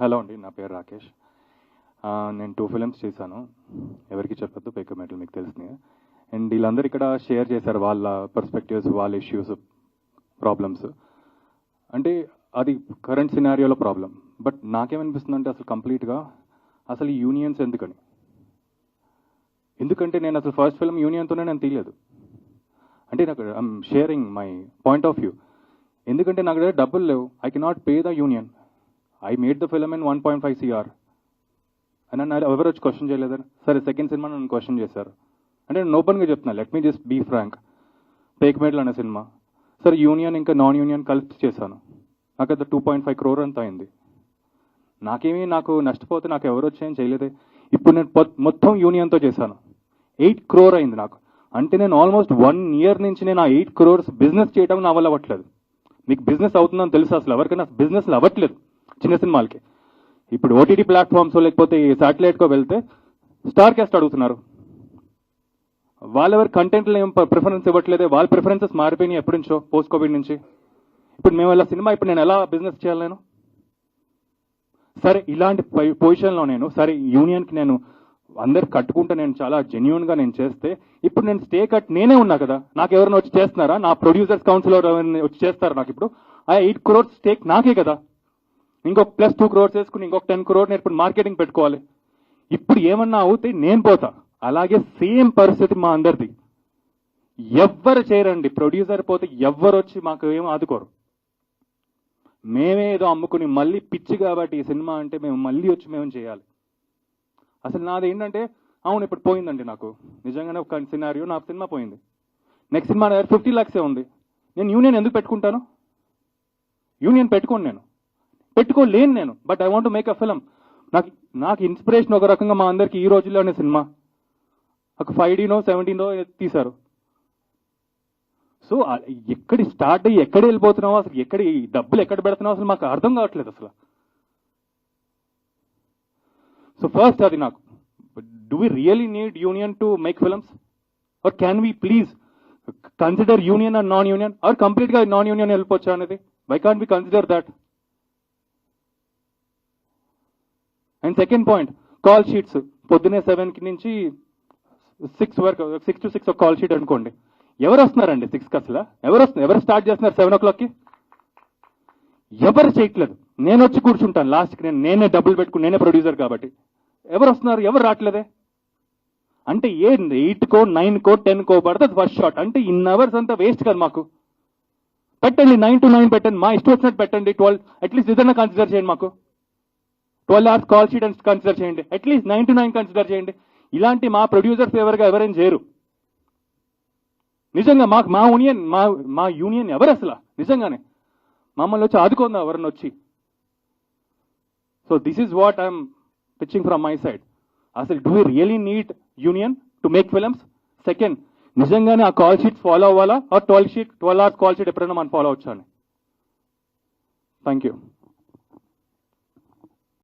Hello అండి, నా పేరు రాకేష్. నేను 2 ఫిలిమ్స్ చేశాను. ఎవరికి చెప్పొద్దు, పేక మెటల్ మీకు తెలిసినాయి. అండ్ వీళ్ళందరూ ఇక్కడ షేర్ చేశారు వాళ్ళ పర్స్పెక్టివ్స్, వాళ్ళ ఇష్యూస్, ప్రాబ్లమ్స్. అంటే అది కరెంట్ సినారియోలో ప్రాబ్లం. బట్ నాకేమనిపిస్తుంది అంటే అసలు కంప్లీట్గా అసలు ఈ యూనియన్స్ ఎందుకంటే నేను అసలు ఫస్ట్ ఫిల్మ్ యూనియన్తోనే నేను తీయలేదు. అంటే నాకు I'm sharing my point of view. ఎందుకంటే నాకు దగ్గర డబ్బులు లేవు. I cannot pay the union. I made the film in 1.5 CR. అని నన్ను ఎవరు వచ్చి క్వశ్చన్ చేయలేదు. సరే, సెకండ్ సినిమా నన్ను క్వశ్చన్ చేశారు. అంటే నేను ఓపెన్గా చెప్తున్నా, let me just be frank. పేక్మేడ్లు అనే సినిమా సరే యూనియన్ ఇంకా నాన్ యూనియన్ కలిపి చేశాను. నాకు అది 2.5 crore అంత అయింది. నాకు నష్టపోతే నాకు ఎవరు వచ్చాయని చేయలేదే. ఇప్పుడు నేను మొత్తం యూనియన్తో చేశాను. 8 crore అయింది నాకు. అంటే నేను ఆల్మోస్ట్ 1 year నుంచి నేను ఆ 8 crores బిజినెస్ చేయడం నా వల్ల అవ్వట్లేదు. మీకు బిజినెస్ అవుతుందని తెలుసు, అసలు ఎవరికైనా బిజినెస్లు అవ్వట్లేదు చిన్న సినిమాలకి. ఇప్పుడు ఓటీటీ ప్లాట్ఫామ్స్ లేకపోతే శాటిలైట్కో వెళ్తే స్టార్ క్యాస్ట్ అడుగుతున్నారు. వాళ్ళెవరు కంటెంట్లో ఏం ప్రిఫరెన్స్ ఇవ్వట్లేదే. వాళ్ళ ప్రిఫరెన్సెస్ మారిపోయినాయి ఎప్పటి నుంచో, పోస్ట్ కోవిడ్ నుంచి. ఇప్పుడు మేము ఇలా సినిమా ఇప్పుడు నేను ఎలా బిజినెస్ చేయాలి నేను? సరే, ఇలాంటి పొజిషన్లో నేను సరే యూనియన్కి నేను అందరు కట్టుకుంటే నేను చాలా జెన్యున్గా నేను చేస్తే ఇప్పుడు నేను స్టే కట్ నేనే ఉన్నా కదా. నాకు ఎవరైనా వచ్చి చేస్తున్నారా? నా ప్రొడ్యూసర్స్ కౌన్సిల్ వచ్చి చేస్తారా? నాకు ఇప్పుడు ఆ 8 crores స్టేక్ నాకే కదా. ఇంకొక ప్లస్ 2 crores వేసుకుని ఇంకొక 10 crore నేను ఇప్పుడు మార్కెటింగ్ పెట్టుకోవాలి. ఇప్పుడు ఏమన్నా అవుతే నేను పోతా. అలాగే సేమ్ పరిస్థితి మా అందరిది. ఎవ్వరు చేయరండి. ప్రొడ్యూసర్ పోతే ఎవ్వరు వచ్చి మాకు ఏం ఆదుకోరు. మేమే ఏదో అమ్ముకుని మళ్ళీ పిచ్చి కాబట్టి ఈ సినిమా అంటే మేము మళ్ళీ వచ్చి మేము చేయాలి. అసలు నాది ఏంటంటే అవును ఇప్పుడు పోయిందండి. నాకు నిజంగానే ఒక సినారియో, నా సినిమా పోయింది. నెక్స్ట్ సినిమా 50 lakhs ఉంది. నేను యూనియన్ ఎందుకు పెట్టుకుంటాను? యూనియన్ పెట్టుకోలేను నేను. But I want to make a film. నాకు ఇన్స్పిరేషన్ ఒక రకంగా మా అందరికి ఈ రోజుల్లోనే సినిమా ఒక 5D 17 తీశారు. సో ఎక్కడి స్టార్ట్ అయ్యి ఎక్కడ వెళ్ళిపోతున్నావో, అసలు ఎక్కడ ఈ డబ్బులు ఎక్కడ పెడుతున్నావో అసలు మాకు అర్థం కావట్లేదు అసలు. సో ఫస్ట్ అది నాకు, do we really need union to make films? Or can we please consider union and non union? Or కంప్లీట్గా నాన్ యూనియన్ వెళ్ళిపోవచ్చా అనేది? Why can't we consider that? And second point, call sheets. పొద్దునే 7 నుంచి 6 వరకు, 6 to 6 ఒక call sheet అనుకోండి. ఎవరు వస్తున్నారండి 6కి? అసలు ఎవరు స్టార్ట్ చేస్తున్నారు 7 o'clockకి? ఎవరు చేయట్లేదు. నేను వచ్చి కూర్చుంటాను లాస్ట్కి. నేనే డబ్బులు పెట్టుకుని, నేనే ప్రొడ్యూసర్ కాబట్టి. ఎవరు వస్తున్నారు? ఎవరు రావట్లేదే. అంటే 8కో 9కో 10కో పడుతుంది ఫస్ట్ షాట్. అంటే ఇన్ అవర్స్ అంతా వేస్ట్ కదా మాకు. పెట్టండి 9 to 9 పెట్టండి, మా ఇష్టం వచ్చినట్టు పెట్టండి. 12 అట్లీస్ట్ ఇదన్నా కన్సిడర్ చేయండి. మాకు 12 hours కాల్ షీట్ అని కన్సిడర్ చేయండి. అట్లీస్ట్ 9 to 9 కన్సిడర్ చేయండి. ఇలాంటి మా ప్రొడ్యూసర్ ఫేవర్గా ఎవరైనా చేయరు. నిజంగా మా యూనియన్ ఎవరు అసలు? నిజంగానే మమ్మల్ని వచ్చి ఆదుకుందా ఎవరిని వచ్చి? So this is what I'm pitching from my side. అసలు do we really need union to make films? Second, నిజంగానే ఆ కాల్ షీట్ ఫాలో అవ్వాలా? ఆర్ 12 hours కాల్ షీట్ ఎప్పుడైనా మనం ఫాలో అవ్వచ్చా అని? Thank you.